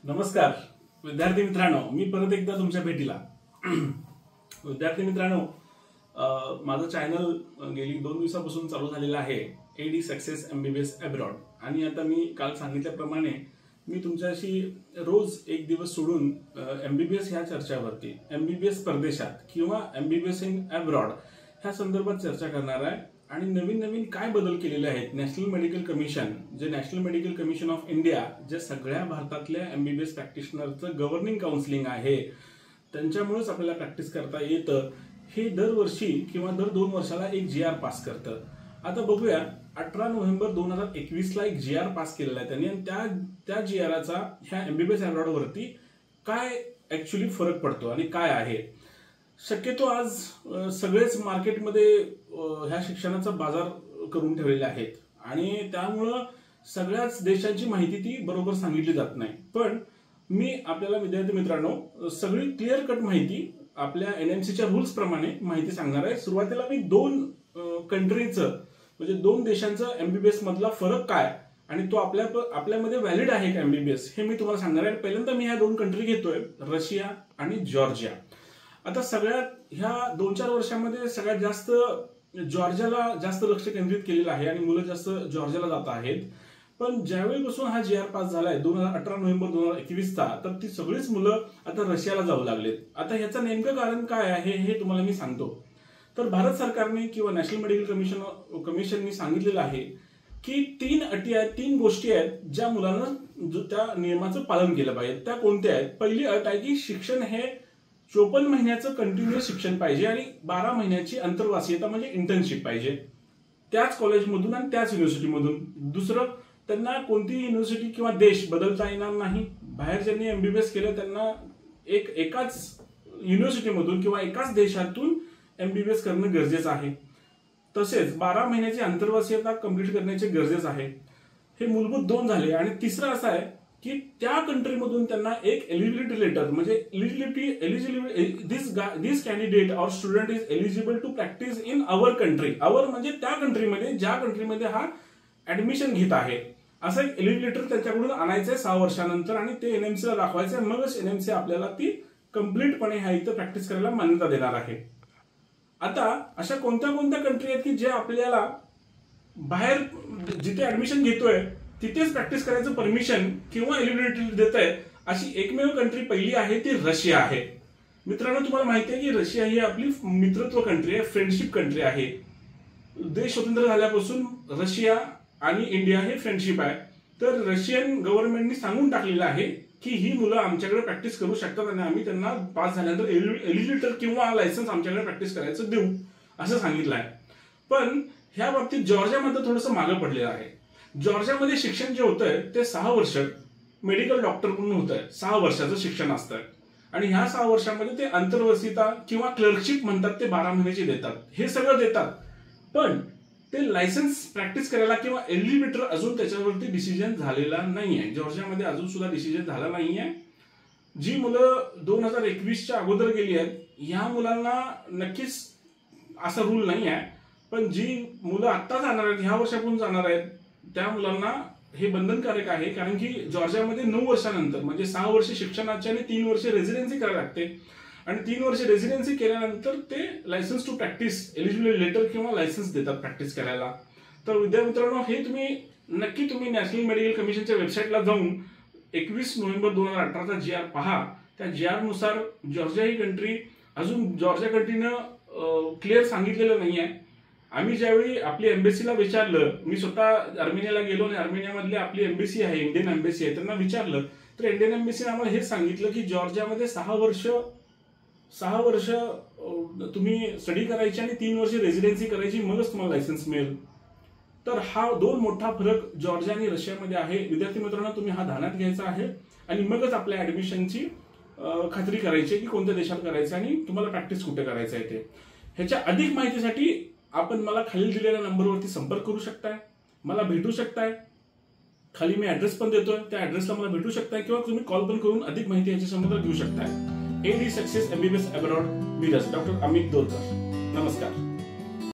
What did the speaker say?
नमस्कार विद्यार्थी मित्रांनो, मी परत एकदा तुमच्या भेटीला. विद्यार्थी मित्रांनो, माझं चॅनल गेली 2 दिवसापासून चालू झालेलं आहे, एडी सक्सेस एमबीबीएस अब्रॉड. आणि आता मी काल सांगितल्याप्रमाणे मी तुमच्याशी रोज एक दिवस सोडून एमबीबीएस ह्या चर्चावरती, एमबीबीएस परदेशात किंवा एमबीबीएस इन अब्रॉड ह्या संदर्भात चर्चा करणार आहे. आणि नवीन नवीन काय बदल केलेले आहेत नॅशनल मेडिकल कमिशन, जे national medical commission of India, जे सगळ्या भारतातल्या एमबीबीएस प्रॅक्टिशनरचं गव्हर्निंग काउन्सिलिंग आहे, त्यांच्यामुळेच आपल्याला प्रॅक्टिस करता येतं. हे दरवर्षी किंवा दर 2 वर्षाला एक GR पास करतं. आता बघूया, 18 नोव्हेंबर 2021ला एक GR पास केलेला आहे त्यांनी, आणि त्या GRचा ह्या एमबीबीएस अब्रॉड वरती काय ऍक्च्युली फरक पडतो आणि काय आहे. शक्यतो आज सगळेच मार्केटमध्ये ह्या शिक्षणाचा बाजार करून ठेवलेले आहेत आणि त्यामुळं सगळ्याच देशांची माहिती ती बरोबर सांगितली जात नाही. पण मी आपल्याला विद्यार्थी मित्रांनो सगळी क्लिअर कट माहिती आपल्या NMCच्या रूल्स प्रमाणे माहिती सांगणार आहे. सुरुवातीला मी 2 कंट्रीचं म्हणजे 2 देशांचं एमबीबीएस मधला फरक काय आणि तो आपल्यामध्ये व्हॅलिड आहे का एमबीबीएस, हे मी तुम्हाला सांगणार आहे. पहिल्यांदा मी ह्या 2 कंट्री घेतोय, रशिया आणि जॉर्जिया. आता सगळ्यात ह्या 2-4 वर्षांमध्ये सगळ्यात जास्त जॉर्जियाला जास्त लक्ष केंद्रित केलेलं आहे आणि मुलं जास्त जॉर्जियाला जात आहेत. पण ज्यावेळीपासून हा GR पास झालाय 18 नोव्हेंबर 2021चा, तर ती सगळीच मुलं आता रशियाला जाऊ लागलेत. आता ह्याचं नेमकं कारण काय आहे हे तुम्हाला मी सांगतो. तर भारत सरकारने किंवा नॅशनल मेडिकल कमिशनने सांगितलेलं आहे की 3 अटी आहेत, 3 गोष्टी आहेत ज्या मुलांना त्या नियमाचं पालन केलं पाहिजे. त्या कोणत्या आहेत? पहिली अट आहे की शिक्षण हे 54 महिन्याचं कंटिन्युअस शिक्षण पाहिजे आणि 12 महिन्याची अंतर्वासीयता म्हणजे इंटर्नशिप पाहिजे, त्याच कॉलेजमधून आणि त्याच युनिव्हर्सिटीमधून. दुसरं, त्यांना कोणती युनिव्हर्सिटी किंवा देश बदलता येणार नाही. बाहेर ज्यांनी एमबीबीएस केलं त्यांना एकाच युनिव्हर्सिटीमधून किंवा एकाच देशातून एमबीबीएस करणं गरजेचं आहे. तसेच 12 महिन्याची अंतर्वासीयता कंप्लीट करण्याचे गरजेचं आहे. हे मूलभूत 2 झाले. आणि तिसरं असं आहे की त्या कंट्रीमधून त्यांना एक एलिजिबिलिटी लेटर म्हणजे this candidate or student is eligible to practice in our country. Our म्हणजे त्या कंट्रीमध्ये, ज्या कंट्रीमध्ये हा ऍडमिशन घेत आहे, असं एक एलिजिबिलिटी लेटर त्यांच्याकडून आणायचंय 6 वर्षानंतर आणि ते NMCला दाखवायचंय. मगच NMC आपल्याला ती कम्प्लीटपणे ह्या इथं प्रॅक्टिस करायला मान्यता देणार आहे. आता अशा कोणत्या कोणत्या कंट्री आहेत की जे आपल्याला बाहेर जिथे ऍडमिशन घेतोय तिथेच प्रॅक्टिस करायचं परमिशन किंवा एलिजिबिलिटी देत आहे. अशी एकमेव कंट्री पहिली आहे ती रशिया आहे. मित्रांनो, तुम्हाला माहिती आहे की रशिया ही आपली मित्रत्व कंट्री आहे, फ्रेंडशिप कंट्री आहे. देश स्वतंत्र झाल्यापासून रशिया आणि इंडिया हे फ्रेंडशिप आहे. तर रशियन गव्हर्नमेंटनी सांगून टाकलेलं आहे की ही मुलं आमच्याकडे प्रॅक्टिस करू शकतात आणि आम्ही त्यांना पास झाल्यानंतर एलिजिबिलिटी किंवा लायसन्स आमच्याकडे प्रॅक्टिस करायचं देऊ, असं सांगितलं आहे. पण ह्या बाबतीत जॉर्जियामध्ये थोडंसं मागं पडलेलं आहे. जॉर्जियामध्ये शिक्षण जे होतंय ते 6 वर्ष मेडिकल डॉक्टर म्हणून होतंय. 6 वर्षाचं शिक्षण असतं आणि ह्या 6 वर्षामध्ये ते अंतर्वासीयता किंवा क्लर्कशिप म्हणतात ते 12 महिन्याची देतात. हे सगळं देतात, पण ते लायसन्स प्रॅक्टिस करायला किंवा एलिजिबिलिटी अजून त्याच्यावरती डिसिजन झालेला नाहीये. जॉर्जियामध्ये अजून सुद्धा डिसिजन झाला नाहीये. जी मुलं 2021च्या अगोदर गेली आहेत ह्या मुलांना नक्कीच असा रूल नाही आहे. पण जी मुलं आत्ता जाणार आहेत, ह्या वर्षापासून जाणार आहेत, त्या मुलांना हे बंधनकारक आहे. कारण की जॉर्जियामध्ये 9 वर्षानंतर म्हणजे 6 वर्ष शिक्षणाची आणि 3 वर्ष रेसिडेन्सी करायला लागते. आणि 3 वर्ष रेसिडेन्सी केल्यानंतर ते licence to practise eligibility letter किंवा लायसन्स देतात प्रॅक्टिस करायला. तर विद्यार्थ्यांनो, हे तुम्ही नॅशनल मेडिकल कमिशनच्या वेबसाईटला जाऊन 21 नोव्हेंबर 2018चा GR पहा. त्या GR नुसार जॉर्जिया ही कंट्री, अजून जॉर्जिया कंट्रीनं क्लिअर सांगितलेलं नाही आहे. आम्ही ज्यावेळी आपली एम्बेसीला विचारलं, मी स्वतः अर्मेनियाला गेलो आणि अर्मेनियामधली आपली एम्बेसी आहे, इंडियन एम्बेसी आहे, त्यांना विचारलं तर इंडियन एम्बेसीने आम्हाला हेच सांगितलं की जॉर्जियामध्ये 6 वर्ष तुम्ही स्टडी करायची आणि 3 वर्ष रेसिडेन्सी करायची, मगच तुम्हाला लायसन्स मिळेल. तर हा 2 मोठा फरक जॉर्जिया आणि रशियामध्ये आहे. विद्यार्थी मित्रांनो, तुम्ही हा ध्यानात घ्यायचा आहे आणि मगच आपल्या ऍडमिशनची खात्री करायची की कोणत्या देशात करायचं आणि तुम्हाला प्रॅक्टिस कुठे करायचं आहे ते. ह्याच्या अधिक माहितीसाठी आपण मला खाली दिलेल्या नंबरवरती संपर्क करू शकताय, मला भेटू शकताय. खाली मी ऍड्रेस पण देतोय, त्या ऍड्रेसला मला भेटू शकताय किंवा तुम्ही कॉल पण करून अधिक माहिती याच्या संबंधात घेऊ शकताय. एडी सक्सेस एमबीबीएस अब्रॉड, मी डॉक्टर अमित दोरकर. नमस्कार.